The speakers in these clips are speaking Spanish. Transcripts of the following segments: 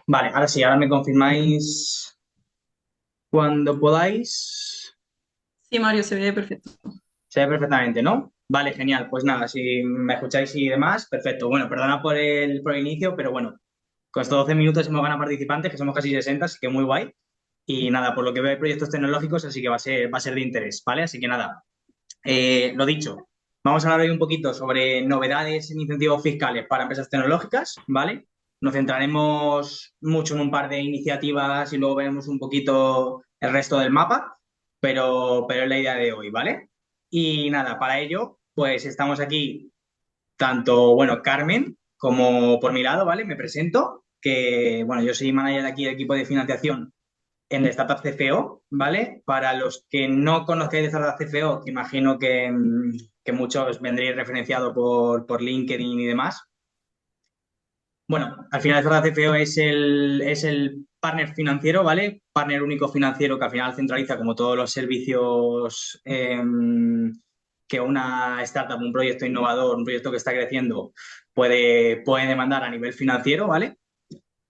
Vale, ahora sí, ahora me confirmáis cuando podáis. Sí, Mario, se ve perfecto. Se ve perfectamente, ¿no? Vale, genial. Pues nada, si me escucháis y demás, perfecto. Bueno, perdona por el inicio, pero bueno, con estos 12 minutos hemos ganado participantes, que somos casi 60, así que muy guay. Y nada, por lo que veo hay proyectos tecnológicos, así que va a ser de interés, ¿vale? Así que nada, lo dicho, vamos a hablar hoy un poquito sobre novedades en incentivos fiscales para empresas tecnológicas, ¿vale? Nos centraremos mucho en un par de iniciativas y luego veremos un poquito el resto del mapa, pero es la idea de hoy, ¿vale? Y nada, para ello, pues estamos aquí tanto, bueno, Carmen como por mi lado, ¿vale? Me presento, que, bueno, yo soy manager de aquí del equipo de financiación en el Startup CFO, ¿vale? Para los que no conozcáis de Startup CFO, que imagino que muchos vendréis referenciado por LinkedIn y demás. Bueno, al final Startup CFO es el partner financiero, ¿vale? Partner único financiero que al final centraliza como todos los servicios que una startup, un proyecto innovador, un proyecto que está creciendo puede demandar a nivel financiero, ¿vale?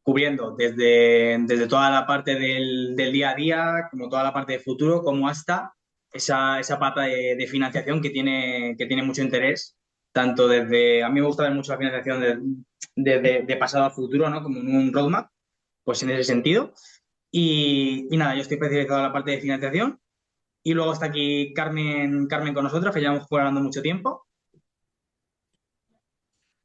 Cubriendo desde toda la parte del día a día, como toda la parte de futuro, como hasta esa pata de financiación que tiene mucho interés, tanto a mí me gusta ver mucho la financiación de pasado a futuro, ¿no? Como en un roadmap, pues en ese sentido. Y nada, yo estoy especializado en la parte de financiación y luego está aquí Carmen con nosotros, que llevamos hablando mucho tiempo.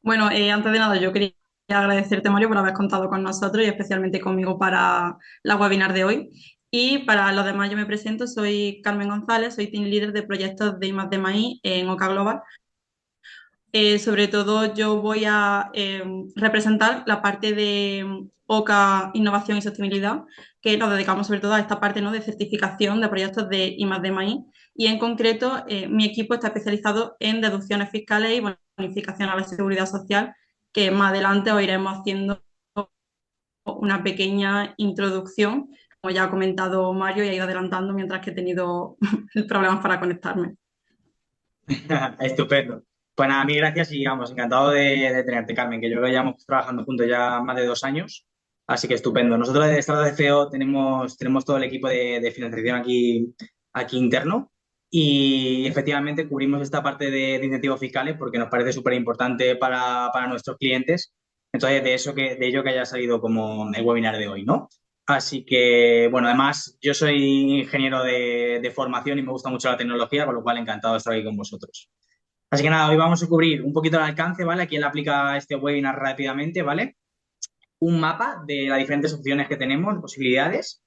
Bueno, antes de nada, yo quería agradecerte, Mario, por haber contado con nosotros y especialmente conmigo para la webinar de hoy. Y para los demás, yo me presento, soy Carmen González, soy Team Leader de proyectos de I+D+I en Oca Global. Sobre todo, yo voy a representar la parte de OCA Innovación y Sostenibilidad, que nos dedicamos sobre todo a esta parte, ¿no?, de certificación de proyectos de I+D+I. Y en concreto, mi equipo está especializado en deducciones fiscales y bonificación a la seguridad social, que más adelante os iremos haciendo una pequeña introducción, como ya ha comentado Mario y ha ido adelantando mientras que he tenido problemas para conectarme. Estupendo. Pues nada, mil gracias y vamos, encantado de tenerte, Carmen, que yo creo que llevamos trabajando juntos ya más de 2 años, así que estupendo. Nosotros de Startup de CEO tenemos todo el equipo de financiación aquí interno y efectivamente cubrimos esta parte de incentivos fiscales porque nos parece súper importante para nuestros clientes. Entonces, de ello que haya salido como el webinar de hoy, ¿no? Así que, bueno, además yo soy ingeniero de formación y me gusta mucho la tecnología, con lo cual encantado de estar aquí con vosotros. Así que nada, hoy vamos a cubrir un poquito el alcance, ¿vale? Aquí él aplica este webinar rápidamente, ¿vale? Un mapa de las diferentes opciones que tenemos, posibilidades,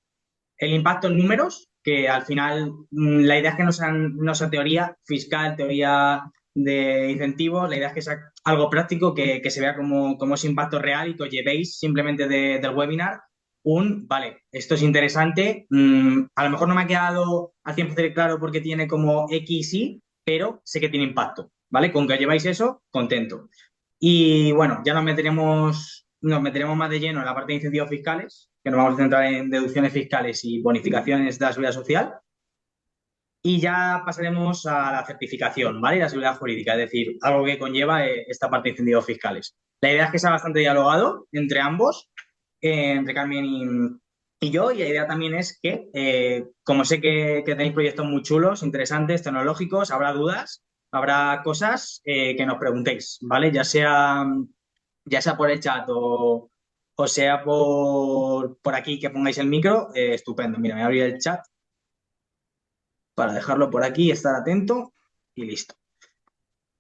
el impacto en números, que al final la idea es que no sea teoría fiscal, teoría de incentivos, la idea es que sea algo práctico, que se vea como ese impacto real y que os llevéis simplemente del webinar vale, esto es interesante, a lo mejor no me ha quedado al 100% claro porque tiene como X y, pero sé que tiene impacto, ¿vale? Con que os lleváis eso, contento. Y bueno, ya nos meteremos más de lleno en la parte de incentivos fiscales, que nos vamos a centrar en deducciones fiscales y bonificaciones de la seguridad social. Y ya pasaremos a la certificación, ¿vale? Y la seguridad jurídica, es decir, algo que conlleva esta parte de incentivos fiscales. La idea es que sea bastante dialogado entre ambos, entre Carmen y yo, y la idea también es que, como sé que tenéis proyectos muy chulos, interesantes, tecnológicos, habrá dudas, habrá cosas que nos preguntéis, ¿vale? Ya sea por el chat o sea por aquí que pongáis el micro, estupendo. Mira, me voy a abrir el chat para dejarlo por aquí, estar atento y listo.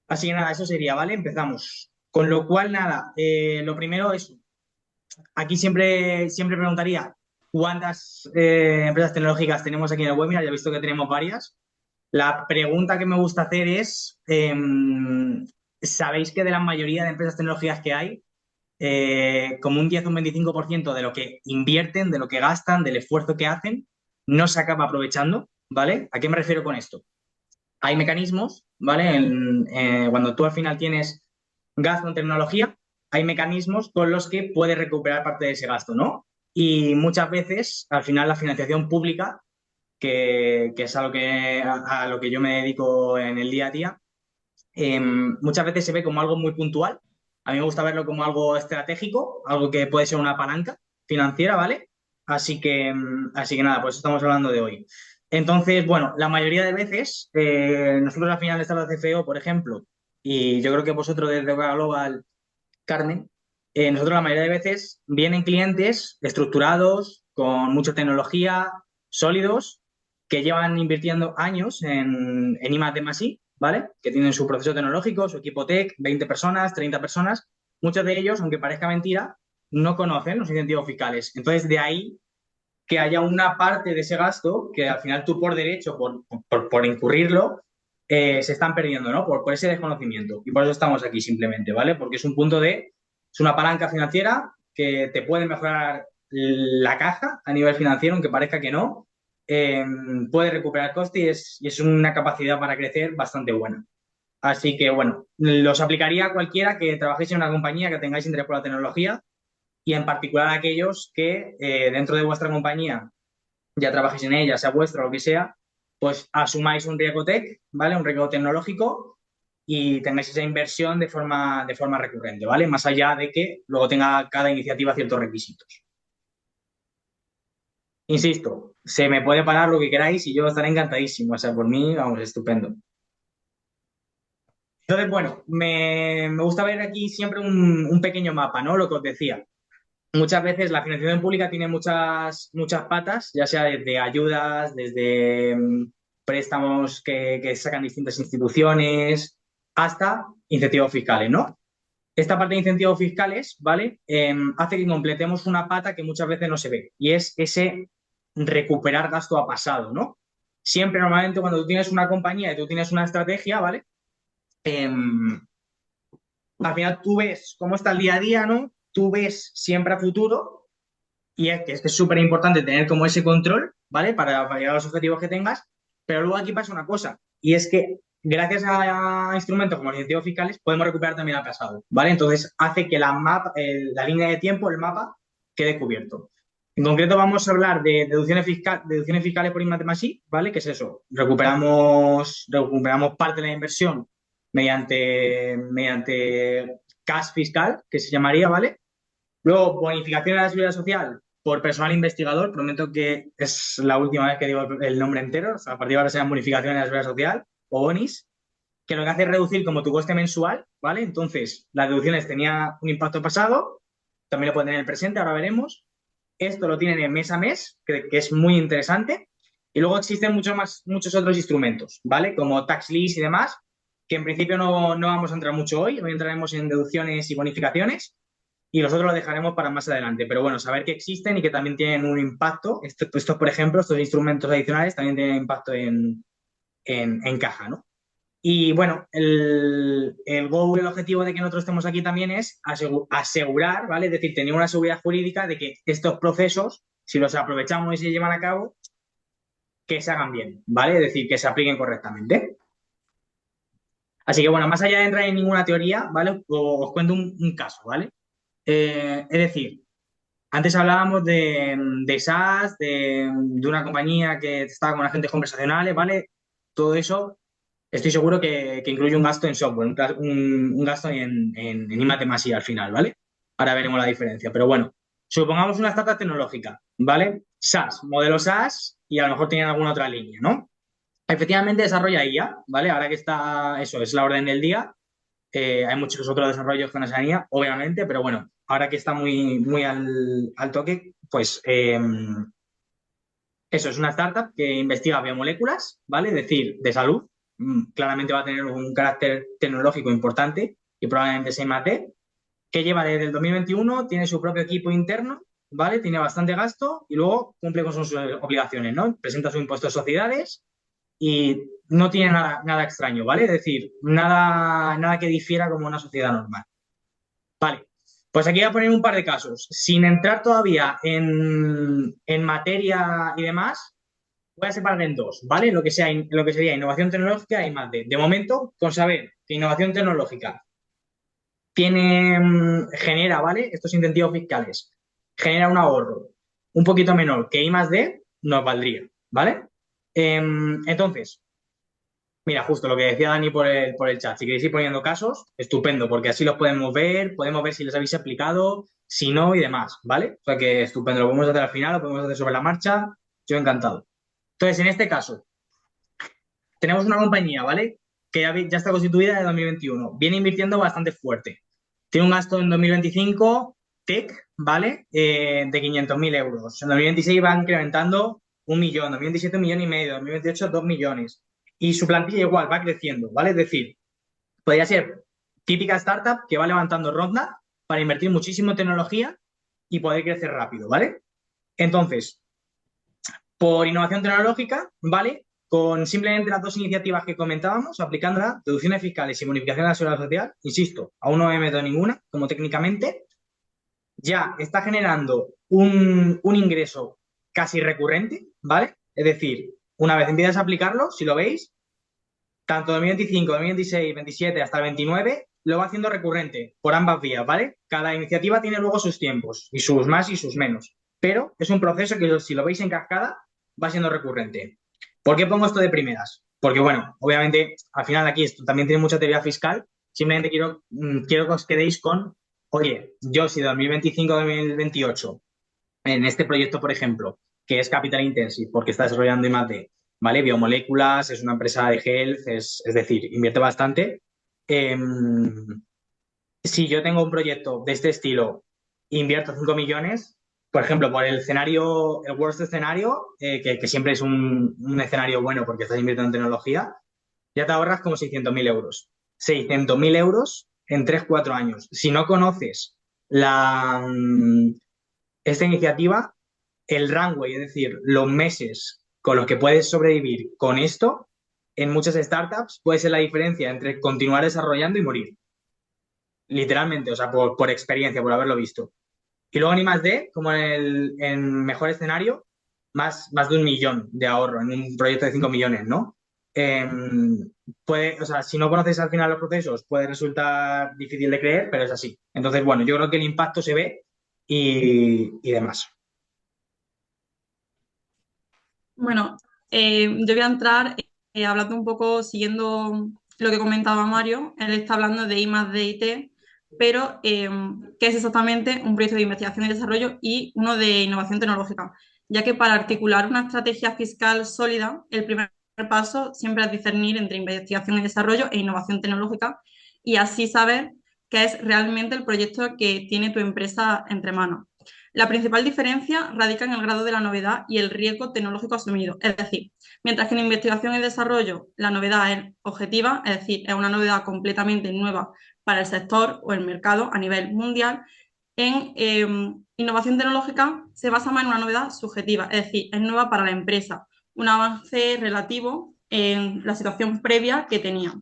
Así que nada, eso sería, ¿vale? Empezamos. Con lo cual, nada, lo primero es, aquí siempre preguntaría cuántas empresas tecnológicas tenemos aquí en el webinar, ya he visto que tenemos varias. La pregunta que me gusta hacer es, ¿sabéis que de la mayoría de empresas tecnológicas que hay, como un 10 o un 25% de lo que invierten, de lo que gastan, del esfuerzo que hacen, no se acaba aprovechando, ¿vale? ¿A qué me refiero con esto? Hay mecanismos, ¿vale? Cuando tú al final tienes gasto en tecnología, hay mecanismos con los que puedes recuperar parte de ese gasto, ¿no? Y muchas veces, al final, la financiación pública, que es a lo que yo me dedico en el día a día, muchas veces se ve como algo muy puntual. A mí me gusta verlo como algo estratégico, algo que puede ser una palanca. financiera, ¿vale? Así que nada, pues estamos hablando de hoy. Entonces, bueno, la mayoría de veces, nosotros al final de estar de CFO, por ejemplo, y yo creo que vosotros desde Oca Global, Carmen, nosotros la mayoría de veces vienen clientes estructurados, con mucha tecnología, sólidos, que llevan invirtiendo años en I+D+I, ¿vale? Que tienen su proceso tecnológico, su equipo tech, 20 personas, 30 personas. Muchos de ellos, aunque parezca mentira, no conocen los incentivos fiscales. Entonces, de ahí que haya una parte de ese gasto que al final tú por derecho, por incurrirlo, se están perdiendo, ¿no? Por ese desconocimiento. Y por eso estamos aquí simplemente, ¿vale? Porque es un punto es una palanca financiera que te puede mejorar la caja a nivel financiero, aunque parezca que no. Eh, puede recuperar coste y es una capacidad para crecer bastante buena. Así que, bueno, los aplicaría a cualquiera que trabajéis en una compañía, que tengáis interés por la tecnología y en particular a aquellos que dentro de vuestra compañía ya trabajéis en ella, sea vuestra o lo que sea, pues asumáis un riesgo tech, ¿vale? Un riesgo tecnológico y tengáis esa inversión de forma recurrente, ¿vale? Más allá de que luego tenga cada iniciativa ciertos requisitos. Insisto, se me puede parar lo que queráis y yo estaré encantadísimo. O sea, por mí, vamos, estupendo. Entonces, bueno, me gusta ver aquí siempre un pequeño mapa, ¿no? Lo que os decía. Muchas veces la financiación pública tiene muchas patas, ya sea desde ayudas, desde préstamos que sacan distintas instituciones, hasta incentivos fiscales, ¿no? Esta parte de incentivos fiscales, ¿vale? Hace que completemos una pata que muchas veces no se ve, y es ese recuperar gasto a pasado, ¿no? Siempre, normalmente, cuando tú tienes una compañía y tú tienes una estrategia, ¿vale? Al final tú ves cómo está el día a día, ¿no? Tú ves siempre a futuro y es que es súper importante tener como ese control, ¿vale? Para llegar a los objetivos que tengas. Pero luego aquí pasa una cosa, y es que gracias a instrumentos como los incentivos fiscales podemos recuperar también al pasado, ¿vale? Entonces hace que la línea de tiempo, el mapa, quede cubierto. En concreto vamos a hablar de deducciones fiscales por I+D+I, ¿vale? ¿Qué es eso? Recuperamos parte de la inversión mediante cash fiscal, que se llamaría, ¿vale? Luego, bonificación de la seguridad social por personal investigador. Prometo que es la última vez que digo el nombre entero. O sea, a partir de ahora serán bonificaciones de la seguridad social o bonis, que lo que hace es reducir como tu coste mensual, ¿vale? Entonces, las deducciones tenían un impacto pasado, también lo pueden tener en el presente, ahora veremos. Esto lo tienen en mes a mes, que es muy interesante. Y luego existen muchos otros instrumentos, ¿vale? Como tax lease y demás, que en principio no vamos a entrar mucho hoy. Hoy entraremos en deducciones y bonificaciones y nosotros lo dejaremos para más adelante. Pero bueno, saber que existen y que también tienen un impacto. Estos, por ejemplo, estos instrumentos adicionales también tienen impacto en caja, ¿no? Y bueno, el goal, el objetivo de que nosotros estemos aquí también es asegurar, ¿vale? Es decir, tener una seguridad jurídica de que estos procesos, si los aprovechamos y se llevan a cabo, que se hagan bien, ¿vale? Es decir, que se apliquen correctamente. Así que bueno, más allá de entrar en ninguna teoría, ¿vale? Os cuento un caso, ¿vale? Es decir, antes hablábamos de SaaS, de una compañía que estaba con agentes conversacionales, ¿vale? Todo eso estoy seguro que incluye un gasto en software, un gasto en I+D+I al final, ¿vale? Ahora veremos la diferencia. Pero bueno, supongamos una startup tecnológica, ¿vale? SaaS, modelo SaaS y a lo mejor tienen alguna otra línea, ¿no? Efectivamente desarrolla IA, ¿vale? Ahora que está, eso es la orden del día. Hay muchos otros desarrollos con esa IA, obviamente, pero bueno, ahora que está muy al toque, pues eso es una startup que investiga biomoléculas, ¿vale? Es decir, de salud. Claramente va a tener un carácter tecnológico importante y probablemente sea I+D, que lleva desde el 2021, tiene su propio equipo interno, ¿vale? Tiene bastante gasto y luego cumple con sus obligaciones, ¿no? Presenta su impuesto de sociedades y no tiene nada extraño, ¿vale? Es decir, nada que difiera como una sociedad normal. Vale, pues aquí voy a poner un par de casos. Sin entrar todavía en materia y demás, voy a separar en dos, ¿vale? Lo que sería innovación tecnológica y más de momento, con saber que innovación tecnológica genera, ¿vale? Estos incentivos fiscales, genera un ahorro un poquito menor que I+D, nos valdría, ¿vale? Entonces, Mira, justo lo que decía Dani por el chat. Si queréis ir poniendo casos, estupendo, porque así los podemos ver si los habéis aplicado, si no y demás, ¿vale? O sea que estupendo, lo podemos hacer al final, lo podemos hacer sobre la marcha, yo encantado. Entonces, en este caso, tenemos una compañía, ¿vale? Que ya está constituida desde 2021, viene invirtiendo bastante fuerte. Tiene un gasto en 2025, TEC, ¿vale? De 500.000 euros. En 2026 va incrementando 1 millón, 2027 1,5 millones, 2028 2 millones. Y su plantilla igual va creciendo, ¿vale? Es decir, podría ser típica startup que va levantando ronda para invertir muchísimo en tecnología y poder crecer rápido, ¿vale? Entonces, por innovación tecnológica, ¿vale? Con simplemente las dos iniciativas que comentábamos, aplicándolas, deducciones fiscales y bonificación de la seguridad social, insisto, aún no me meto en ninguna, como técnicamente, ya está generando un ingreso casi recurrente, ¿vale? Es decir, una vez empiezas a aplicarlo, si lo veis, tanto 2025, 2026, 2027 hasta el 29, lo va haciendo recurrente por ambas vías, ¿vale? Cada iniciativa tiene luego sus tiempos, y sus más y sus menos. Pero es un proceso que si lo veis en cascada, va siendo recurrente. ¿Por qué pongo esto de primeras? Porque, bueno, obviamente, al final aquí esto también tiene mucha teoría fiscal. Simplemente quiero que os quedéis con, oye, yo si de 2025 a 2028 en este proyecto, por ejemplo, que es Capital Intensive, porque está desarrollando I+D, ¿vale? Biomoléculas, es una empresa de health, es decir, invierte bastante. Eh, si yo tengo un proyecto de este estilo, invierto 5 millones, por ejemplo, por el escenario, el worst escenario, que siempre es un escenario bueno porque estás invirtiendo en tecnología, ya te ahorras como 600.000 euros. 600.000 euros en 3 4 años. Si no conoces esta iniciativa, el runway, es decir, los meses con los que puedes sobrevivir con esto, en muchas startups puede ser la diferencia entre continuar desarrollando y morir. Literalmente, o sea, por experiencia, por haberlo visto. Y luego en I+D, como en mejor escenario, más de 1 millón de ahorro en un proyecto de 5 millones, ¿no? Eh, o sea, si no conoces al final los procesos, puede resultar difícil de creer, pero es así. Entonces, bueno, yo creo que el impacto se ve y demás. Bueno, yo voy a entrar hablando un poco, siguiendo lo que comentaba Mario. Él está hablando de I+D y T, pero ¿qué es exactamente un proyecto de investigación y desarrollo y uno de innovación tecnológica? Ya que para articular una estrategia fiscal sólida, el primer paso siempre es discernir entre investigación y desarrollo e innovación tecnológica y así saber qué es realmente el proyecto que tiene tu empresa entre manos. La principal diferencia radica en el grado de la novedad y el riesgo tecnológico asumido. Es decir, mientras que en investigación y desarrollo la novedad es objetiva, es decir, es una novedad completamente nueva para el sector o el mercado a nivel mundial, en innovación tecnológica se basa más en una novedad subjetiva, es decir, es nueva para la empresa, un avance relativo en la situación previa que tenía.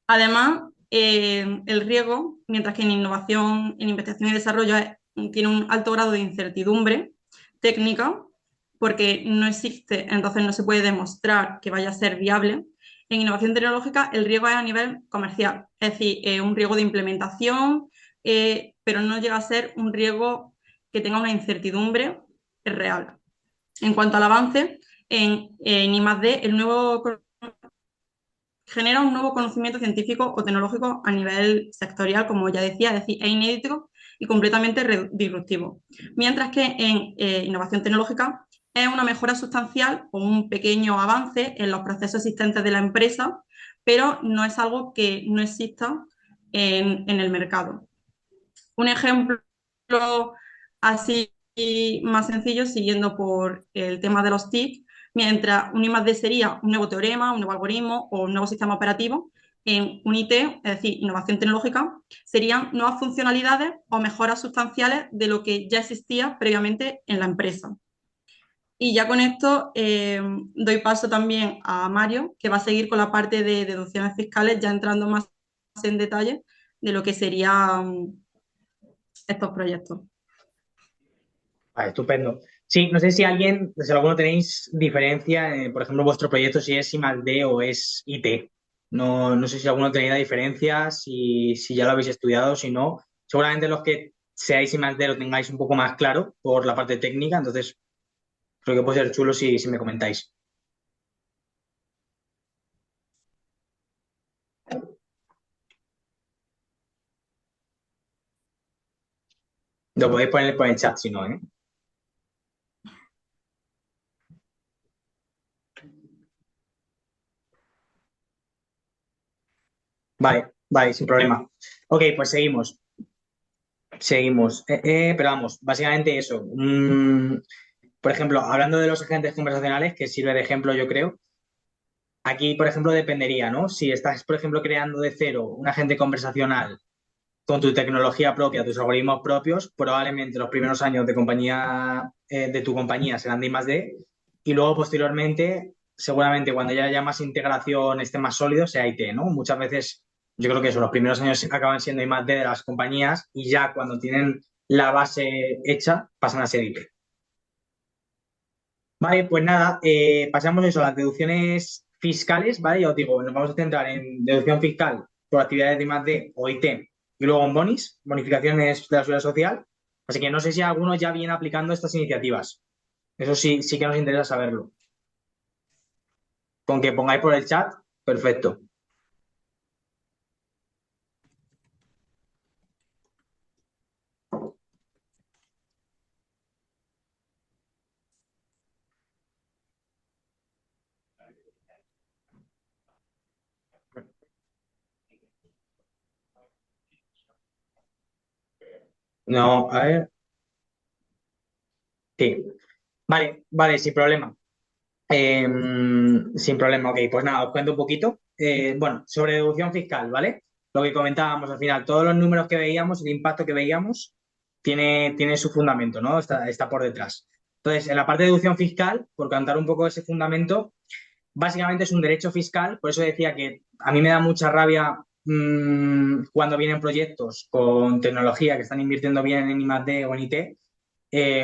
Además, el riesgo, mientras que en innovación, en investigación y desarrollo tiene un alto grado de incertidumbre técnica, porque no existe, entonces no se puede demostrar que vaya a ser viable. En innovación tecnológica el riesgo es a nivel comercial, es decir, un riesgo de implementación, pero no llega a ser un riesgo que tenga una incertidumbre real. En cuanto al avance, en I+D, el nuevo genera un nuevo conocimiento científico o tecnológico a nivel sectorial, como ya decía, es decir, es inédito y completamente disruptivo. Mientras que en innovación tecnológica es una mejora sustancial o un pequeño avance en los procesos existentes de la empresa, pero no es algo que no exista en el mercado. Un ejemplo así más sencillo, siguiendo por el tema de los TIC, mientras un I+D sería un nuevo teorema, un nuevo algoritmo o un nuevo sistema operativo, en un IT, es decir, innovación tecnológica, serían nuevas funcionalidades o mejoras sustanciales de lo que ya existía previamente en la empresa. Y ya con esto doy paso también a Mario, que va a seguir con la parte de deducciones fiscales, ya entrando más en detalle de lo que serían estos proyectos. Vale, estupendo. Sí, no sé si alguno tenéis diferencia, por ejemplo, vuestro proyecto, si es I+D o es IT. No sé si alguno tenéis la diferencia, si ya lo habéis estudiado, si no. Seguramente los que seáis I+D lo tengáis un poco más claro por la parte técnica, entonces creo que puede ser chulo si me comentáis. Lo podéis poner por el chat si no, ¿eh? Vale, vale, sin problema. Ok, pues seguimos. Seguimos. Pero vamos, básicamente eso. Por ejemplo, hablando de los agentes conversacionales, que sirve de ejemplo, yo creo, aquí, por ejemplo, dependería, ¿no? Si estás, por ejemplo, creando de cero un agente conversacional con tu tecnología propia, tus algoritmos propios, probablemente los primeros años de compañía, de tu compañía serán de I+D y luego posteriormente, seguramente cuando ya haya más integración, esté más sólido, sea IT, ¿no? Muchas veces yo creo que eso, los primeros años acaban siendo I+D de las compañías y ya cuando tienen la base hecha pasan a ser IT. Vale, pues nada, pasamos eso a las deducciones fiscales, ¿vale? Ya os digo, nos vamos a centrar en deducción fiscal por actividades de I+D o IT y luego en bonis, bonificaciones de la seguridad social. Así que no sé si alguno ya viene aplicando estas iniciativas. Eso sí, sí que nos interesa saberlo. Con que pongáis por el chat, perfecto. No, a ver. Sí. Vale, vale, sin problema. Sin problema, ok. Pues nada, os cuento un poquito. Bueno, sobre deducción fiscal, ¿vale? Lo que comentábamos al final, todos los números que veíamos, el impacto que veíamos, tiene su fundamento, ¿no? Está por detrás. Entonces, en la parte de deducción fiscal, por contar un poco ese fundamento, básicamente es un derecho fiscal, por eso decía que a mí me da mucha rabia cuando vienen proyectos con tecnología que están invirtiendo bien en I+D o en IT,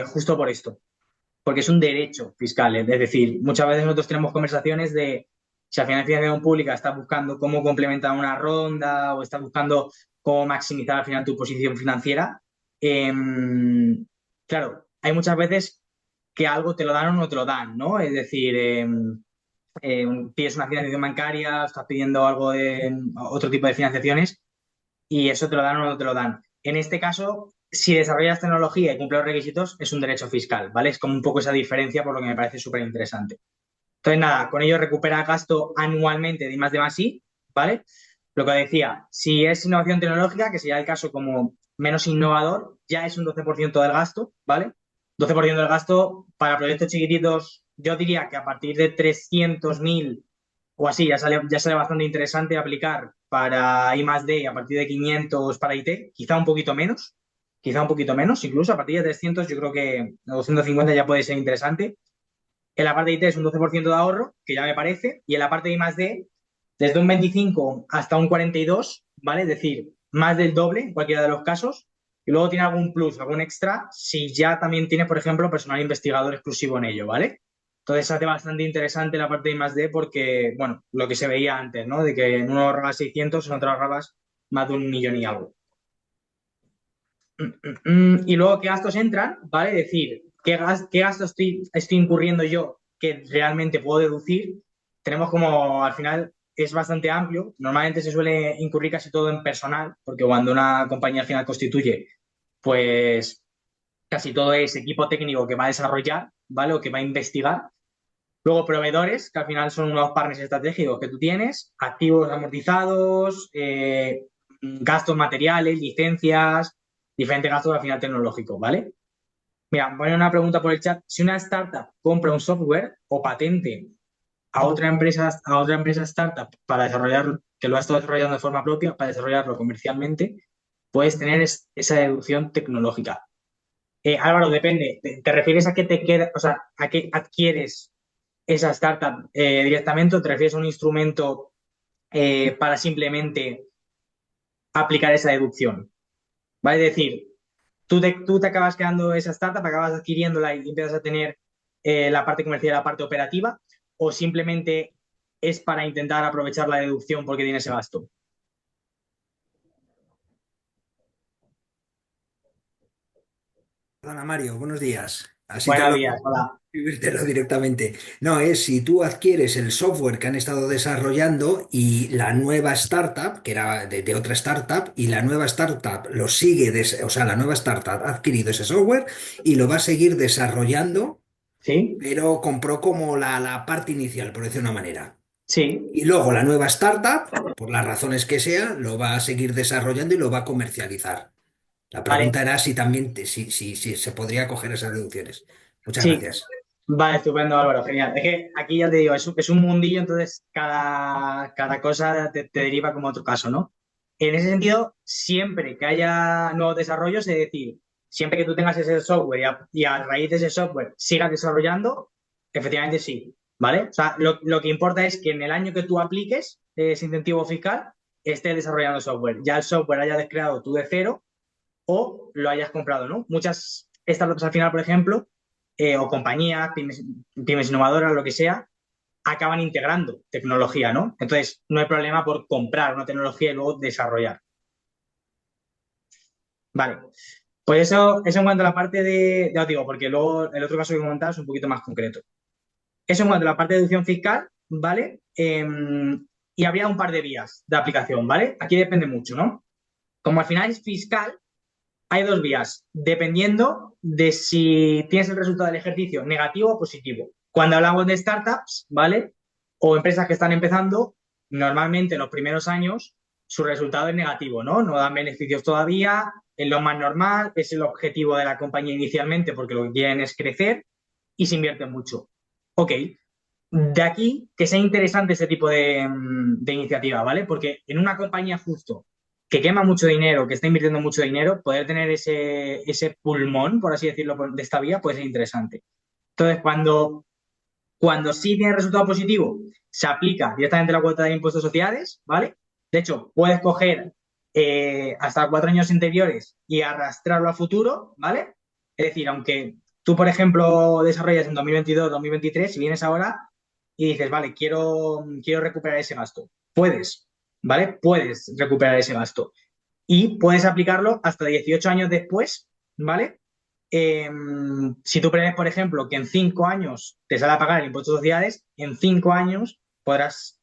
justo por esto porque es un derecho fiscal. Es decir, muchas veces nosotros tenemos conversaciones de si al final financiación pública está buscando cómo complementar una ronda o está buscando cómo maximizar al final tu posición financiera. eh, claro, hay muchas veces que algo te lo dan o no te lo dan, ¿no? Es decir, pides una financiación bancaria, estás pidiendo algo de otro tipo de financiaciones y eso te lo dan o no te lo dan. En este caso, si desarrollas tecnología y cumples los requisitos, es un derecho fiscal, ¿vale? Es como un poco esa diferencia, por lo que me parece súper interesante. Entonces, nada, con ello recupera gasto anualmente de I+D+I, ¿vale? Lo que decía, si es innovación tecnológica, que sería el caso como menos innovador, ya es un 12% del gasto, ¿vale? 12% del gasto para proyectos chiquititos, yo diría que a partir de 300.000 o así, ya sale bastante interesante aplicar para I+D a partir de 500 para IT, quizá un poquito menos, incluso a partir de 300 yo creo que 250 ya puede ser interesante. En la parte de IT es un 12% de ahorro, que ya me parece, y en la parte de I+D, desde un 25 hasta un 42, ¿vale? Es decir, más del doble en cualquiera de los casos. Y luego tiene algún plus, algún extra, si ya también tiene, por ejemplo, personal investigador exclusivo en ello, ¿vale? Entonces hace bastante interesante la parte de I+D porque, bueno, lo que se veía antes, ¿no? De que en uno ahorrabas 600, en otro ahorrabas más de 1 millón y algo. Y luego, ¿qué gastos entran? ¿Vale? Es decir, ¿qué gastos estoy incurriendo yo que realmente puedo deducir? Tenemos como, al final, es bastante amplio. Normalmente se suele incurrir casi todo en personal, porque cuando una compañía al final constituye, pues casi todo es equipo técnico que va a desarrollar, ¿vale? O que va a investigar. Luego, proveedores, que al final son unos partners estratégicos que tú tienes, activos amortizados, gastos materiales, licencias, diferentes gastos al final tecnológicos, ¿vale? Mira, voy a una pregunta por el chat. Si una startup compra un software o patente a otra empresa startup para desarrollar, que lo ha estado desarrollando de forma propia, para desarrollarlo comercialmente, puedes tener esa deducción tecnológica. Álvaro, depende. ¿Te refieres a que te queda, o sea, a que adquieres esa startup directamente o te refieres a un instrumento para simplemente aplicar esa deducción? ¿Vale? Es decir, tú te acabas quedando esa startup, acabas adquiriéndola y empiezas a tener la parte comercial y la parte operativa, o simplemente es para intentar aprovechar la deducción porque tiene ese gasto. Perdona, Mario, buenos días. Así te Buenos lo días, hola. escribírtelo directamente. No, es si tú adquieres el software que han estado desarrollando y la nueva startup, que era de otra startup, y la nueva startup lo sigue, o sea, la nueva startup ha adquirido ese software y lo va a seguir desarrollando, ¿Sí? pero compró como la parte inicial, por decir una manera. Sí, Y luego la nueva startup, por las razones que sea, lo va a seguir desarrollando y lo va a comercializar. La vale. pregunta era si también si se podría coger esas deducciones. Muchas Sí, gracias. vale, estupendo, Álvaro, genial. Es que aquí ya te digo, es un mundillo, entonces cada cosa te deriva como otro caso, ¿no? En ese sentido, siempre que haya nuevos desarrollos, es decir, siempre que tú tengas ese software y a raíz de ese software sigas desarrollando, efectivamente sí, ¿vale? O sea, lo que importa es que en el año que tú apliques ese incentivo fiscal, estés desarrollando software. Ya el software hayas creado tú de cero o lo hayas comprado, ¿no? Muchas startups al final, por ejemplo, o compañías, pymes innovadoras, lo que sea, acaban integrando tecnología, ¿no? Entonces, no hay problema por comprar una tecnología y luego desarrollar. Vale, pues eso en cuanto a la parte ya os digo, porque luego el otro caso que comentabas es un poquito más concreto. Eso en cuanto a la parte de deducción fiscal, ¿vale? Y habría un par de vías de aplicación, ¿vale? Aquí depende mucho, ¿no? Como al final es fiscal, hay dos vías, dependiendo de si tienes el resultado del ejercicio negativo o positivo. Cuando hablamos de startups, ¿vale? O empresas que están empezando, normalmente en los primeros años su resultado es negativo, ¿no? No dan beneficios todavía, es lo más normal, es el objetivo de la compañía inicialmente porque lo que quieren es crecer y se invierte mucho. Ok, de aquí que sea interesante ese tipo de iniciativa, ¿vale? Porque en una compañía justo que quema mucho dinero, que está invirtiendo mucho dinero, poder tener ese pulmón, por así decirlo, de esta vía puede ser interesante. Entonces, cuando sí tiene resultado positivo, se aplica directamente la cuota de impuestos de sociedades, ¿vale? De hecho, puedes coger hasta 4 años anteriores y arrastrarlo a futuro, ¿vale? Es decir, aunque tú, por ejemplo, desarrollas en 2022, 2023, si vienes ahora y dices, vale, quiero recuperar ese gasto, puedes, ¿vale? Puedes recuperar ese gasto y puedes aplicarlo hasta 18 años después, ¿vale? Eh, si tú prevés, por ejemplo, que en 5 años te sale a pagar el impuesto de sociedades, en 5 años podrás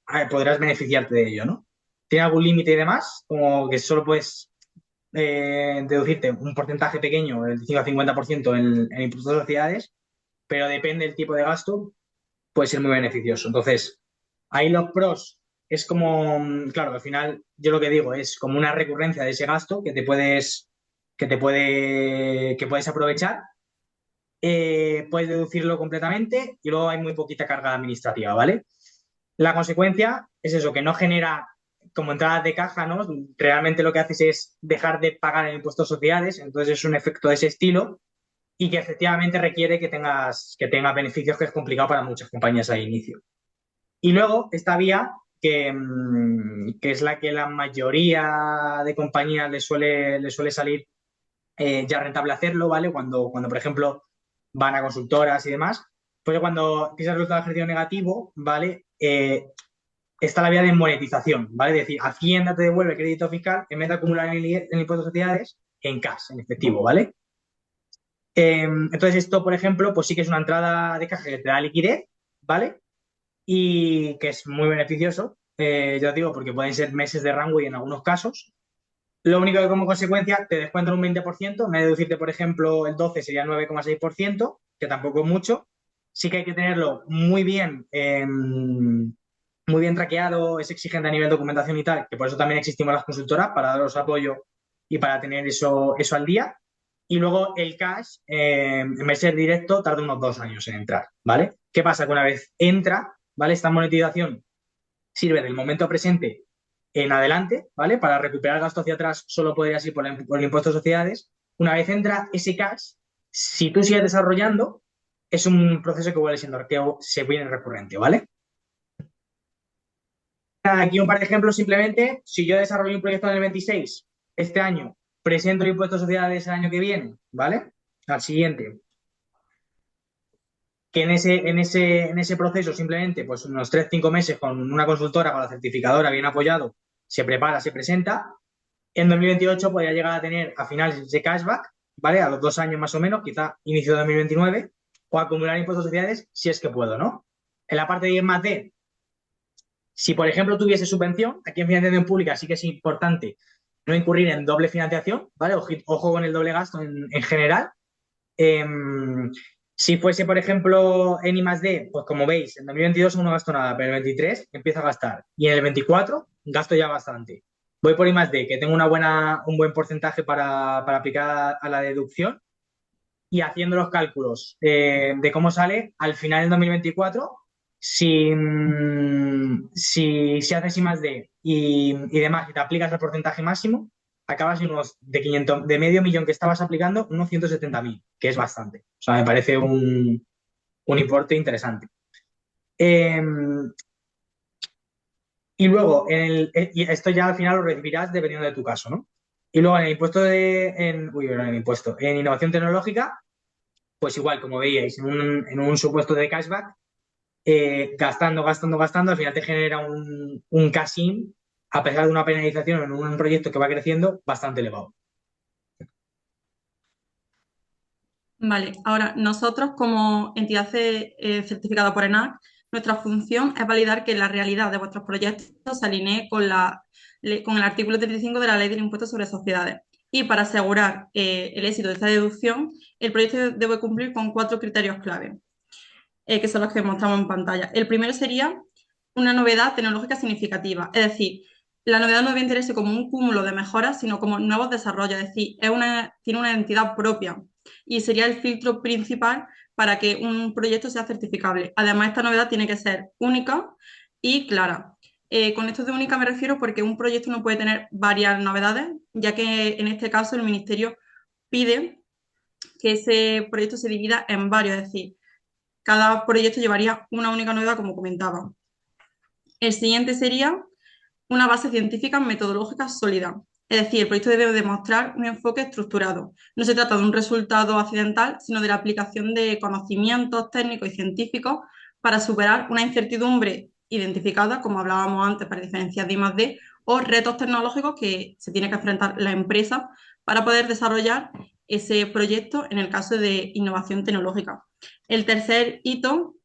beneficiarte de ello, ¿no? ¿Tiene algún límite y demás? Como que solo puedes deducirte un porcentaje pequeño, el 5 a 50% en impuestos de sociedades, pero depende del tipo de gasto, puede ser muy beneficioso. Entonces, ahí los pros es como, claro, al final yo lo que digo es como una recurrencia de ese gasto que puedes aprovechar, puedes deducirlo completamente y luego hay muy poquita carga administrativa, ¿vale? La consecuencia es eso, que no genera como entradas de caja, ¿no? Realmente lo que haces es dejar de pagar el impuesto a sociedades, entonces es un efecto de ese estilo y que efectivamente requiere que tengas beneficios, que es complicado para muchas compañías al inicio. Y luego esta vía, que es la que la mayoría de compañías le suele salir ya rentable hacerlo, ¿vale? Cuando, por ejemplo, van a consultoras y demás, pues cuando tienes el resultado de ejercicio negativo, ¿vale? Está la vía de monetización, ¿vale? Es decir, Hacienda te devuelve el crédito fiscal en vez de acumular en el impuesto de sociedades en cash, en efectivo, ¿vale? Entonces esto, por ejemplo, pues sí que es una entrada de caja que te da liquidez, ¿vale? Y que es muy beneficioso, ya os digo, porque pueden ser meses de runway en algunos casos. Lo único que como consecuencia te descuentan un 20%, en vez de deducirte, por ejemplo, el 12 sería 9,6%, que tampoco es mucho. Sí que hay que tenerlo muy bien traqueado, es exigente a nivel de documentación y tal, que por eso también existimos las consultoras, para daros apoyo y para tener eso al día. Y luego el cash, en vez de ser directo, tarda unos 2 años en entrar, ¿vale? ¿Qué pasa? Que una vez entra, ¿vale? Esta monetización sirve del momento presente en adelante, ¿vale? Para recuperar el gasto hacia atrás solo podrías ir por el impuesto de sociedades. Una vez entra ese cash, si tú sigues desarrollando, es un proceso que vuelve siendo que se viene recurrente, ¿vale? Aquí un par de ejemplos simplemente. Si yo desarrollo un proyecto en el 26, este año, presento el impuesto de sociedades el año que viene, ¿vale? Al siguiente. Que en ese proceso simplemente, pues unos 3 o 5 meses con una consultora, con la certificadora bien apoyado, se prepara, se presenta. En 2028 podría llegar a tener a finales ese cashback, ¿vale? A los 2 años más o menos, quizá inicio de 2029. o acumular impuestos sociales si es que puedo, ¿no? En la parte de I+D, si por ejemplo tuviese subvención, aquí en financiación pública sí que es importante no incurrir en doble financiación, ¿vale? Ojo con el doble gasto en general. Si fuese, por ejemplo, en I+D, pues como veis, en 2022 no gasto nada, pero en el 23 empiezo a gastar. Y en el 24 gasto ya bastante. Voy por I+D, que tengo un buen porcentaje para aplicar a la deducción y haciendo los cálculos de cómo sale al final del 2024, si haces I+D y demás y te aplicas el porcentaje máximo, acabas en unos de 500, de medio millón que estabas aplicando, unos 170.000, que es bastante. O sea, me parece un importe interesante. Eh, y luego, y esto ya al final lo recibirás dependiendo de tu caso, ¿no? Y luego en el impuesto en el impuesto, en innovación tecnológica, pues igual, como veíais, en un supuesto de cashback, gastando, al final te genera un cash-in, a pesar de una penalización en un proyecto que va creciendo, bastante elevado. Vale, ahora nosotros como entidad certificada por ENAC, nuestra función es validar que la realidad de vuestros proyectos se alinee con el artículo 35 de la Ley del Impuesto sobre Sociedades. Y para asegurar el éxito de esta deducción, el proyecto debe cumplir con 4 criterios clave, que son los que mostramos en pantalla. El primero sería una novedad tecnológica significativa, es decir, la novedad no debe entenderse como un cúmulo de mejoras, sino como nuevos desarrollos, es decir, tiene una entidad propia y sería el filtro principal para que un proyecto sea certificable. Además, esta novedad tiene que ser única y clara. Con esto de única me refiero porque un proyecto no puede tener varias novedades, ya que en este caso el Ministerio pide que ese proyecto se divida en varios, es decir, cada proyecto llevaría una única novedad, como comentaba. El siguiente sería una base científica metodológica sólida. Es decir, el proyecto debe demostrar un enfoque estructurado. No se trata de un resultado accidental, sino de la aplicación de conocimientos técnicos y científicos para superar una incertidumbre identificada, como hablábamos antes, para diferenciar de I+D, o retos tecnológicos que se tiene que enfrentar la empresa para poder desarrollar ese proyecto en el caso de innovación tecnológica. El tercer hito,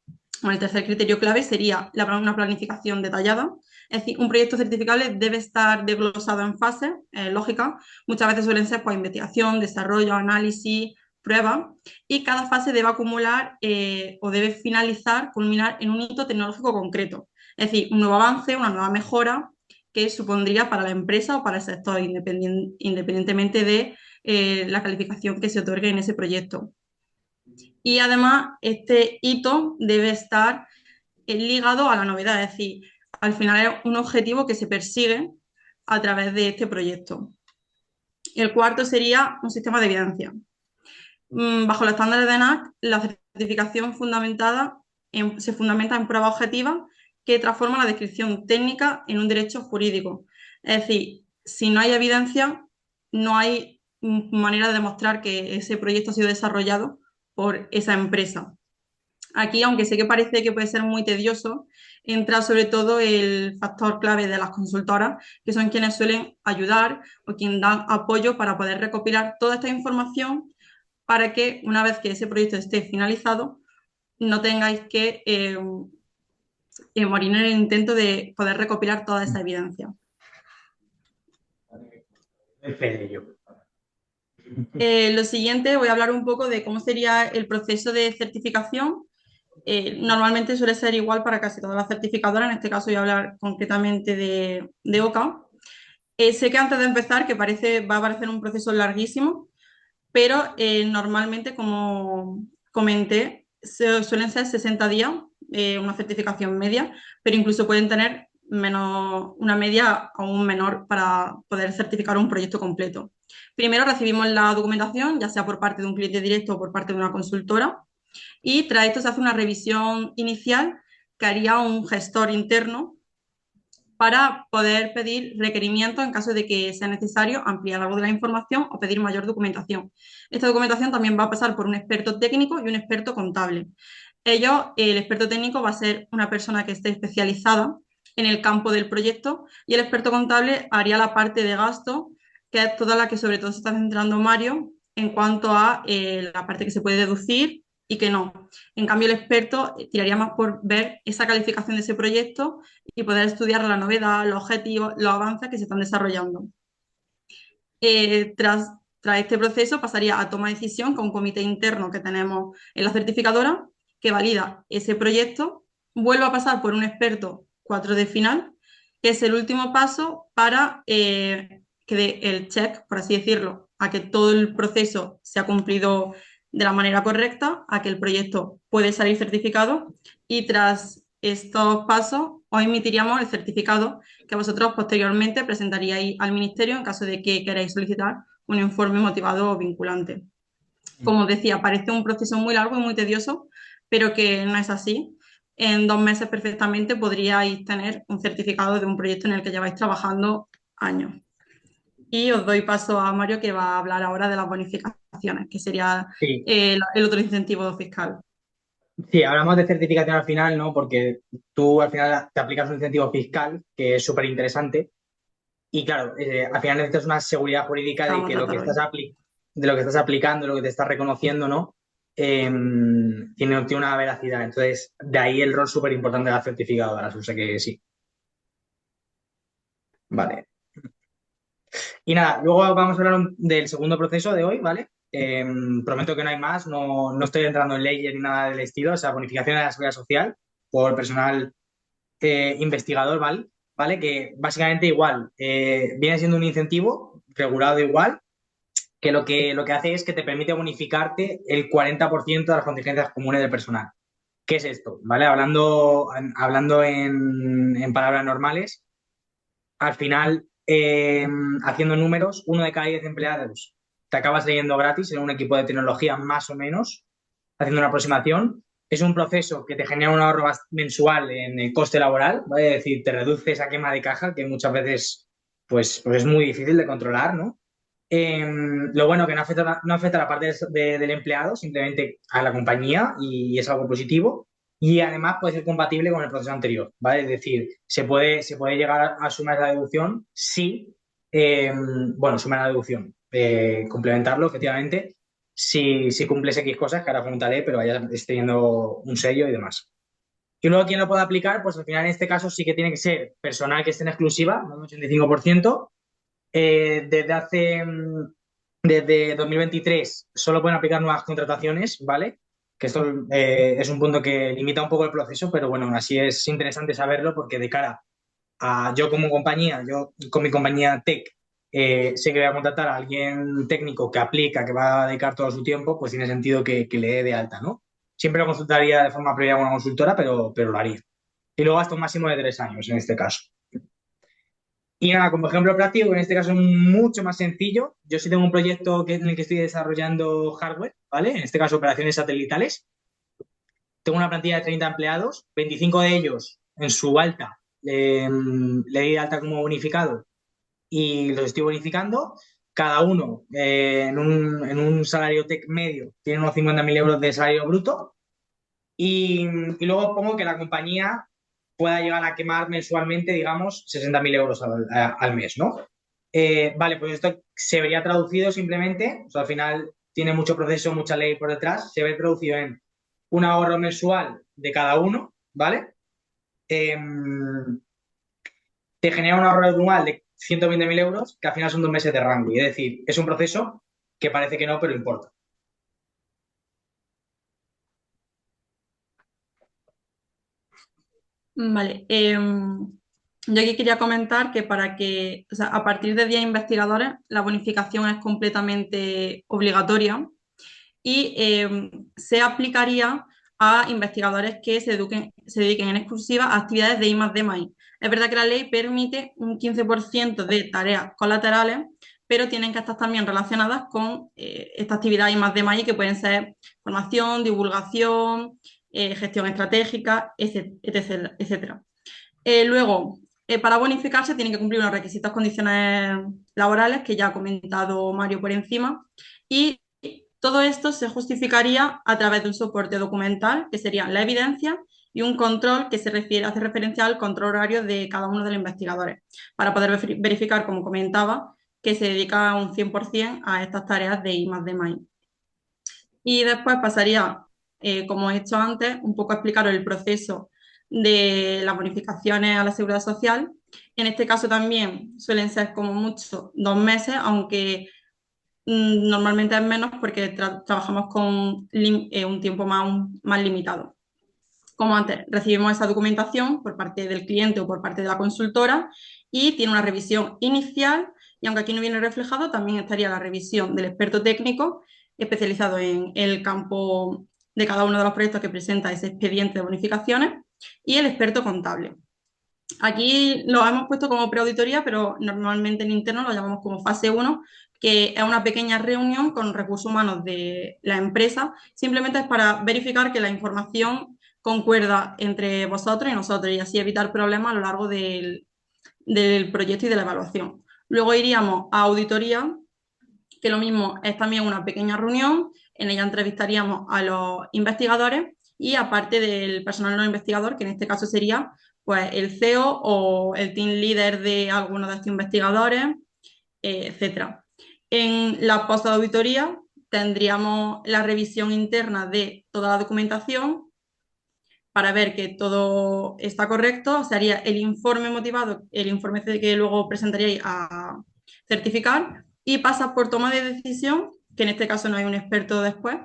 o el tercer criterio clave sería una planificación detallada. Es decir, un proyecto certificable debe estar desglosado en fases lógicas. Muchas veces suelen ser pues, investigación, desarrollo, análisis, prueba, y cada fase debe acumular o debe finalizar, culminar en un hito tecnológico concreto. Es decir, un nuevo avance, una nueva mejora que supondría para la empresa o para el sector, independientemente de la calificación que se otorgue en ese proyecto. Y además, este hito debe estar ligado a la novedad, es decir, al final es un objetivo que se persigue a través de este proyecto. El cuarto sería un sistema de evidencia. Bajo los estándares de ENAC, la certificación se fundamenta en pruebas objetivas que transforman la descripción técnica en un derecho jurídico. Es decir, si no hay evidencia, no hay manera de demostrar que ese proyecto ha sido desarrollado por esa empresa. Aquí, aunque sé que parece que puede ser muy tedioso, entra sobre todo el factor clave de las consultoras, que son quienes suelen ayudar o quienes dan apoyo para poder recopilar toda esta información para que una vez que ese proyecto esté finalizado, no tengáis que morir en el intento de poder recopilar toda esa evidencia. Lo siguiente, voy a hablar un poco de cómo sería el proceso de certificación. Normalmente suele ser igual para casi todas las certificadoras, en este caso voy a hablar concretamente de OCA. Sé que antes de empezar, que va a parecer un proceso larguísimo, pero normalmente, como comenté, suelen ser 60 días, una certificación media, pero incluso pueden tener una media aún menor para poder certificar un proyecto completo. Primero recibimos la documentación, ya sea por parte de un cliente directo o por parte de una consultora, y tras esto se hace una revisión inicial que haría un gestor interno para poder pedir requerimientos en caso de que sea necesario ampliar algo de la información o pedir mayor documentación. Esta documentación también va a pasar por un experto técnico y un experto contable. El experto técnico va a ser una persona que esté especializada en el campo del proyecto y el experto contable haría la parte de gasto, que es toda la que sobre todo se está centrando Mario en cuanto a la parte que se puede deducir y qué no. En cambio, el experto tiraría más por ver esa calificación de ese proyecto y poder estudiar la novedad, los objetivos, los avances que se están desarrollando. Tras este proceso pasaría a toma de decisión con un comité interno que tenemos en la certificadora que valida ese proyecto, vuelve a pasar por un experto 4D final, que es el último paso para que dé el check, por así decirlo, a que todo el proceso se ha cumplido de la manera correcta, a que el proyecto puede salir certificado y tras estos pasos os emitiríamos el certificado que vosotros posteriormente presentaríais al Ministerio en caso de que queráis solicitar un informe motivado o vinculante. Como os decía, parece un proceso muy largo y muy tedioso, pero que no es así. En 2 meses perfectamente podríais tener un certificado de un proyecto en el que lleváis trabajando años. Y os doy paso a Mario, que va a hablar ahora de las bonificaciones, que sería Sí, el otro incentivo fiscal. sí, hablamos de certificación al final, ¿no? Porque tú al final te aplicas un incentivo fiscal que es súper interesante y claro, al final necesitas una seguridad jurídica Que de vamos a que lo que tratar estás hoy. de lo que estás aplicando, lo que te estás reconociendo, ¿no? Tiene una veracidad. Entonces, de ahí el rol súper importante de las certificadoras. O sea que sí. Vale. Y nada, luego vamos a hablar del segundo proceso de hoy, ¿vale? Prometo que no hay más, no estoy entrando en leyes ni nada del estilo, o sea, bonificación de la seguridad social por personal investigador, ¿vale? ¿Vale? Que básicamente igual, viene siendo un incentivo regulado igual, que lo que hace es que te permite bonificarte el 40% de las contingencias comunes del personal. ¿Qué es esto? ¿Vale? Hablando en palabras normales, al final, haciendo números, 1 de cada 10 empleados te acaba saliendo gratis en un equipo de tecnología más o menos, haciendo una aproximación. Es un proceso que te genera un ahorro mensual en el coste laboral, ¿vale? Es decir, te reduce esa quema de caja que muchas veces pues es muy difícil de controlar, ¿no? Lo bueno que no afecta a la parte del empleado, simplemente a la compañía y es algo positivo. Y además puede ser compatible con el proceso anterior, ¿vale? Es decir, se puede llegar a sumar la deducción si, bueno, sumar la deducción, complementarlo efectivamente, si cumples X cosas, que ahora preguntaré, pero vaya teniendo un sello y demás. Y luego, ¿quién lo puede aplicar? Pues al final, en este caso, sí que tiene que ser personal que esté en exclusiva, ¿no? Un 85%. Desde 2023 solo pueden aplicar nuevas contrataciones, ¿vale? Que esto es un punto que limita un poco el proceso, pero bueno, aún así es interesante saberlo porque de cara a yo como compañía, yo con mi compañía tech, sé que voy a contratar a alguien técnico que aplica, que va a dedicar todo su tiempo, pues tiene sentido que le dé de alta, ¿no? Siempre lo consultaría de forma previa con una consultora, pero lo haría. Y luego hasta un máximo de 3 años en este caso. Y nada, como ejemplo práctico, en este caso es mucho más sencillo. Yo sí tengo un proyecto en el que estoy desarrollando hardware, ¿vale? En este caso operaciones satelitales. Tengo una plantilla de 30 empleados, 25 de ellos en su alta, le di de alta como bonificado y los estoy bonificando. Cada uno en un salario tech medio tiene unos 50.000 euros de salario bruto y luego pongo que la compañía pueda llegar a quemar mensualmente, digamos, 60.000 euros al mes, ¿no? Vale, pues esto se vería traducido simplemente, o sea, al final tiene mucho proceso, mucha ley por detrás, se ve traducido en un ahorro mensual de cada uno, ¿vale? Eh, Te genera un ahorro anual de 120.000 euros, que al final son 2 meses de rango. Y es decir, es un proceso que parece que no, pero importa. Vale. Yo aquí quería comentar que o sea, a partir de 10 investigadores, la bonificación es completamente obligatoria y se aplicaría a investigadores que se dediquen en exclusiva a actividades de I+D+I. Es verdad que la ley permite un 15% de tareas colaterales, pero tienen que estar también relacionadas con esta actividad I+D+I que pueden ser formación, divulgación, gestión estratégica, etc. etcétera. Luego, para bonificarse tienen que cumplir unos requisitos, condiciones laborales que ya ha comentado Mario por encima y todo esto se justificaría a través de un soporte documental, que sería la evidencia, y un control que hace referencia al control horario de cada uno de los investigadores, para poder verificar, como comentaba, que se dedica un 100% a estas tareas de I+D+I. Y después pasaría como he hecho antes, un poco explicaros el proceso de las bonificaciones a la seguridad social. En este caso también suelen ser como mucho 2 meses, aunque normalmente es menos porque trabajamos con un tiempo más limitado. Como antes, recibimos esa documentación por parte del cliente o por parte de la consultora y tiene una revisión inicial y aunque aquí no viene reflejado, también estaría la revisión del experto técnico especializado en el campo de cada uno de los proyectos que presenta ese expediente de bonificaciones y el experto contable. Aquí lo hemos puesto como preauditoría, pero normalmente en interno lo llamamos como fase 1, que es una pequeña reunión con recursos humanos de la empresa. Simplemente es para verificar que la información concuerda entre vosotros y nosotros y así evitar problemas a lo largo del proyecto y de la evaluación. Luego iríamos a auditoría, que lo mismo es también una pequeña reunión. En ella entrevistaríamos a los investigadores y aparte del personal no investigador, que en este caso sería pues el CEO o el team leader de alguno de estos investigadores, etcétera. En la postauditoría tendríamos la revisión interna de toda la documentación para ver que todo está correcto. Se haría el informe motivado, el informe que luego presentaríais a certificar y pasa por toma de decisión, que en este caso no hay un experto después.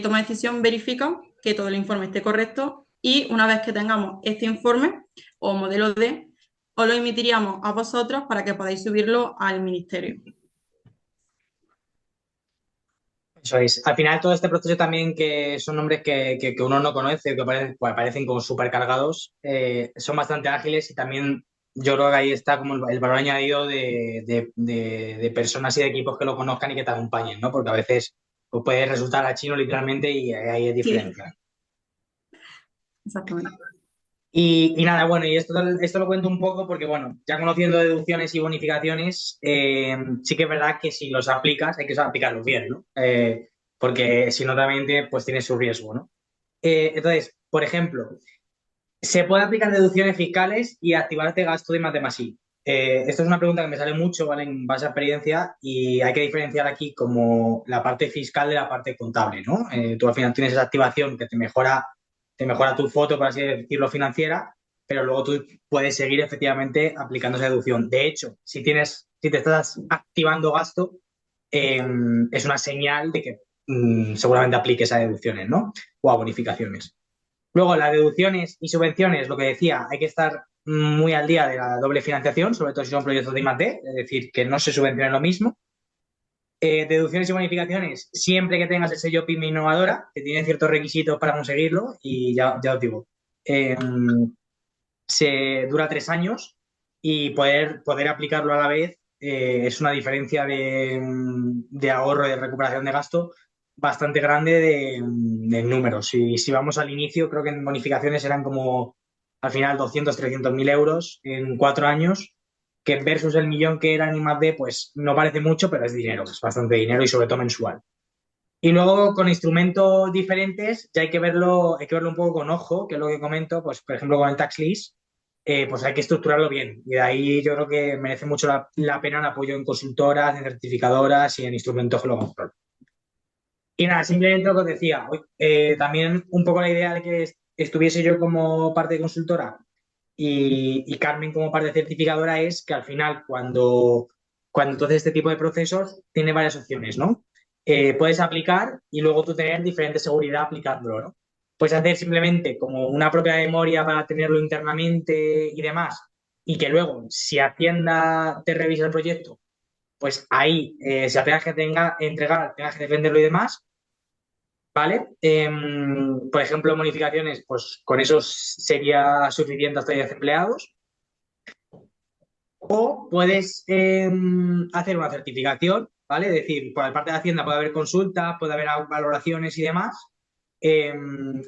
Toma de decisión verifica que todo el informe esté correcto y una vez que tengamos este informe o modelo D, os lo emitiríamos a vosotros para que podáis subirlo al ministerio. Eso es. Al final, todo este proceso también, que son nombres que uno no conoce, que parecen como súper cargados, son bastante ágiles y también yo creo que ahí está como el valor añadido de personas y de equipos que lo conozcan y que te acompañen, ¿no? Porque a veces pues, puede resultar a chino literalmente y ahí es Sí, diferencia. exactamente. Y nada, bueno, y esto lo cuento un poco porque, bueno, ya conociendo deducciones y bonificaciones, sí que es verdad que si los aplicas, hay que aplicarlos bien, ¿no? Porque si no, también pues tiene su riesgo, ¿no? Entonces, por ejemplo, se puede aplicar deducciones fiscales y activarte gasto de más de más I. Esto es una pregunta que me sale mucho, ¿vale? En base a experiencia y hay que diferenciar aquí como la parte fiscal de la parte contable, ¿no? Tú al final tienes esa activación que te mejora tu foto, por así decirlo, financiera, pero luego tú puedes seguir efectivamente aplicando esa deducción. De hecho, si te estás activando gasto, es una señal de que seguramente apliques a deducciones, ¿no? O a bonificaciones. Luego, las deducciones y subvenciones, lo que decía, hay que estar muy al día de la doble financiación, sobre todo si son proyectos de I+D, es decir, que no se subvencione lo mismo. Deducciones y bonificaciones, siempre que tengas el sello PYME innovadora, que tiene ciertos requisitos para conseguirlo, y ya os digo, eh, se dura 3 años y poder aplicarlo a la vez es una diferencia de ahorro y de recuperación de gasto bastante grande de números. Y si vamos al inicio, creo que en bonificaciones eran como al final 200, 300 mil euros en 4 años, que versus el millón que era en I+D, pues no parece mucho, pero es dinero, es bastante dinero y sobre todo mensual. Y luego con instrumentos diferentes ya hay que verlo un poco con ojo, que es lo que comento, pues por ejemplo con el tax list, pues hay que estructurarlo bien. Y de ahí yo creo que merece mucho la pena el apoyo en consultoras, en certificadoras y en instrumentos que lo controlan. Y nada, simplemente lo que os decía, también un poco la idea de que estuviese yo como parte de consultora y Carmen como parte de certificadora es que al final cuando tú haces este tipo de procesos tiene varias opciones, ¿no? Puedes aplicar y luego tú tener diferente seguridad aplicándolo, ¿no? Puedes hacer simplemente como una propia memoria para tenerlo internamente y demás y que luego si Hacienda te revisa el proyecto, pues ahí si apenas que entregar, tengas que defenderlo y demás. ¿Vale? Por ejemplo, bonificaciones, pues con eso sería suficiente hasta 10 empleados. O puedes hacer una certificación, ¿vale? Es decir, por la parte de Hacienda puede haber consultas, puede haber valoraciones y demás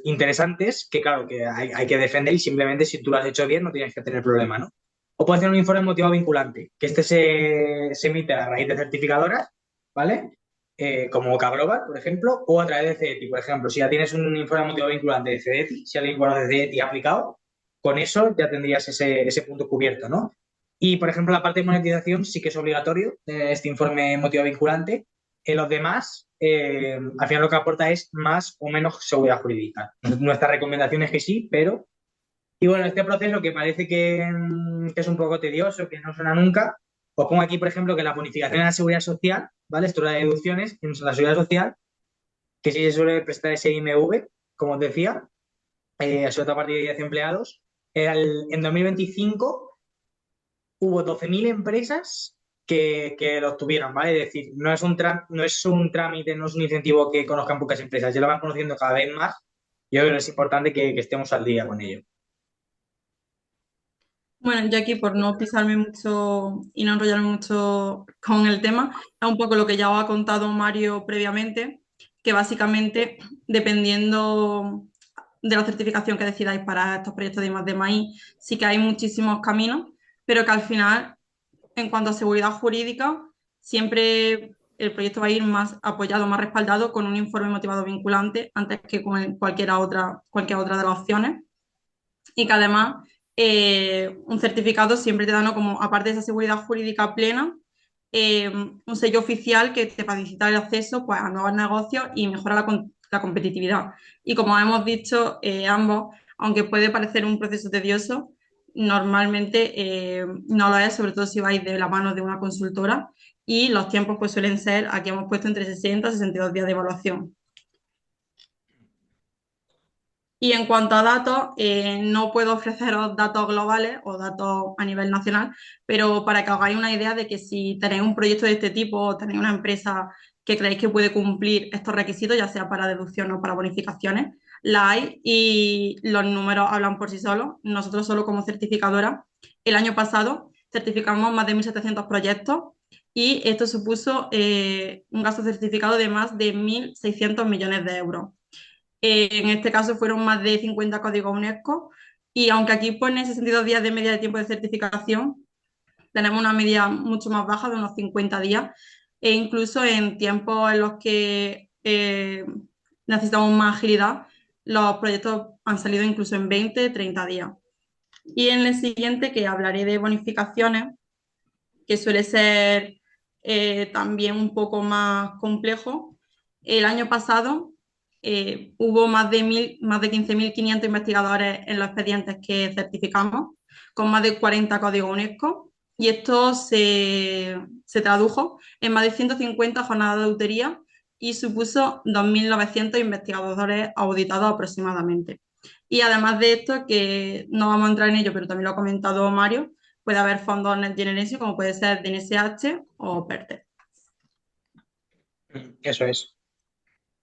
interesantes que, claro, que hay que defender y simplemente si tú lo has hecho bien no tienes que tener problema, ¿no? O puedes hacer un informe motivado vinculante, que este se emite a raíz de certificadoras, ¿vale? Como Cabrobal, por ejemplo, o a través de CETI, por ejemplo. Si ya tienes un informe motivado vinculante de CETI, si alguien conoce CETI aplicado, con eso ya tendrías ese punto cubierto, ¿no? Y, por ejemplo, la parte de monetización sí que es obligatorio este informe motivado vinculante. En los demás, al final lo que aporta es más o menos seguridad jurídica. Nuestra recomendación es que sí, pero... Y bueno, este proceso que parece que es un poco tedioso, que no suena nunca, os pongo aquí, por ejemplo, que la bonificación en la seguridad social, ¿vale? Esto es la deducciones en la seguridad social, que sí se suele prestar ese IMV, como os decía, sobre todo a partir de 10 empleados. En 2025 hubo 12.000 empresas que lo obtuvieron, ¿vale? Es decir, no es un trámite, no es un incentivo que conozcan pocas empresas, ya lo van conociendo cada vez más. Yo creo que es importante que estemos al día con ello. Bueno, yo aquí por no pisarme mucho y no enrollarme mucho con el tema, es un poco lo que ya os ha contado Mario previamente, que básicamente dependiendo de la certificación que decidáis para estos proyectos de I+D+I, sí que hay muchísimos caminos, pero que al final, en cuanto a seguridad jurídica, siempre el proyecto va a ir más apoyado, más respaldado con un informe motivado vinculante antes que con cualquier otra de las opciones y que además un certificado siempre te da, ¿no? Como aparte de esa seguridad jurídica plena, un sello oficial que te facilita el acceso pues, a nuevos negocios y mejora la competitividad. Y como hemos dicho ambos, aunque puede parecer un proceso tedioso, normalmente no lo es, sobre todo si vais de la mano de una consultora y los tiempos pues suelen ser, aquí hemos puesto entre 60 y 62 días de evaluación. Y en cuanto a datos, no puedo ofreceros datos globales o datos a nivel nacional, pero para que os hagáis una idea de que si tenéis un proyecto de este tipo o tenéis una empresa que creéis que puede cumplir estos requisitos, ya sea para deducción o para bonificaciones, la hay y los números hablan por sí solos. Nosotros solo como certificadora, el año pasado certificamos más de 1.700 proyectos y esto supuso un gasto certificado de más de 1.600 millones de euros. En este caso fueron más de 50 códigos UNESCO y aunque aquí pone 62 días de media de tiempo de certificación, tenemos una media mucho más baja de unos 50 días e incluso en tiempos en los que necesitamos más agilidad, los proyectos han salido incluso en 20, 30 días. Y en el siguiente, que hablaré de bonificaciones, que suele ser también un poco más complejo, el año pasado hubo más de 15.500 investigadores en los expedientes que certificamos, con más de 40 códigos UNESCO, y esto se tradujo en más de 150 jornadas de auditoría y supuso 2.900 investigadores auditados aproximadamente. Y además de esto, que no vamos a entrar en ello, pero también lo ha comentado Mario, puede haber fondos Next Generation, como puede ser DNSH o PERTE. Eso es.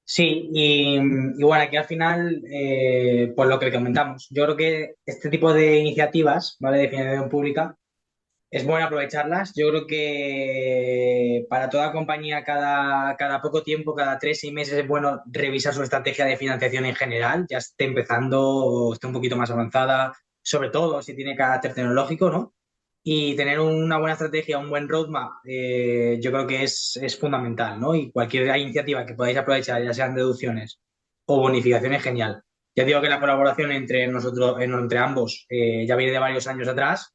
Sí, y bueno, aquí al final, pues lo que comentamos, yo creo que este tipo de iniciativas, ¿vale? De financiación pública, es bueno aprovecharlas. Yo creo que para toda compañía, cada poco tiempo, cada 3, 6 meses, es bueno revisar su estrategia de financiación en general, ya esté empezando o esté un poquito más avanzada, sobre todo si tiene carácter tecnológico, ¿no? Y tener una buena estrategia, un buen roadmap, yo creo que es fundamental, ¿no? Y cualquier iniciativa que podáis aprovechar, ya sean deducciones o bonificaciones, genial. Ya digo que la colaboración entre nosotros, entre ambos, ya viene de varios años atrás,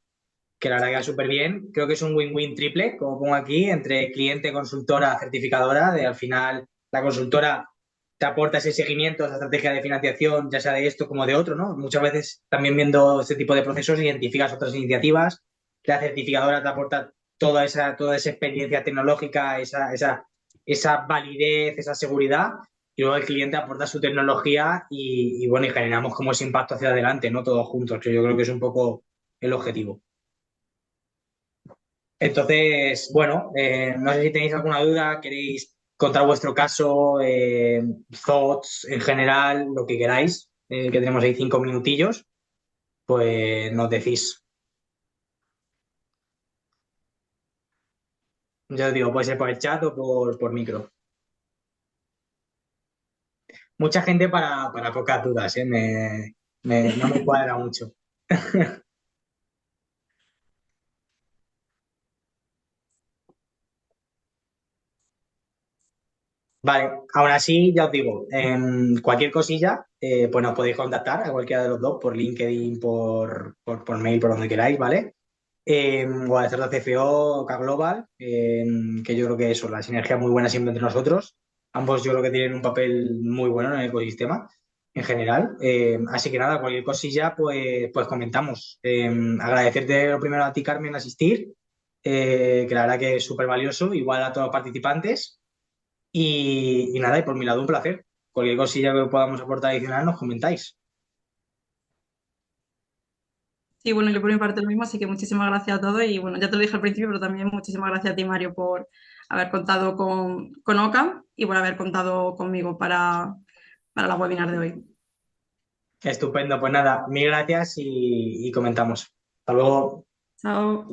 que la verdad que va súper bien. Creo que es un win-win triple, como pongo aquí, entre cliente, consultora, certificadora, de al final la consultora te aporta ese seguimiento, esa estrategia de financiación, ya sea de esto como de otro, ¿no? Muchas veces también viendo este tipo de procesos identificas otras iniciativas, la certificadora te aporta toda esa experiencia tecnológica, esa validez, esa seguridad, y luego el cliente aporta su tecnología bueno, y generamos como ese impacto hacia adelante, ¿no? Todos juntos, que yo creo que es un poco el objetivo. Entonces, bueno, no sé si tenéis alguna duda, queréis contar vuestro caso, thoughts en general, lo que queráis, que tenemos ahí 5 minutillos, pues nos decís. Ya os digo, puede ser por el chat o por micro. Mucha gente para pocas dudas, ¿eh? No me cuadra mucho. Vale, aún así, ya os digo, cualquier cosilla, pues nos podéis contactar a cualquiera de los dos por LinkedIn, por mail, por donde queráis, ¿vale? O a CFO, K Global, que yo creo que eso, la sinergia es muy buena siempre entre nosotros. Ambos yo creo que tienen un papel muy bueno en el ecosistema en general. Así que nada, cualquier cosilla, pues comentamos. Agradecerte lo primero a ti, Carmen, asistir, que la verdad que es súper valioso, igual a todos los participantes. Y nada, y por mi lado, un placer. Cualquier cosilla que podamos aportar adicional, nos comentáis. Sí, bueno, yo por mi parte lo mismo, así que muchísimas gracias a todos y bueno, ya te lo dije al principio, pero también muchísimas gracias a ti, Mario, por haber contado con Oca y por haber contado conmigo para la webinar de hoy. Estupendo, pues nada, mil gracias y comentamos. Hasta luego. Chao.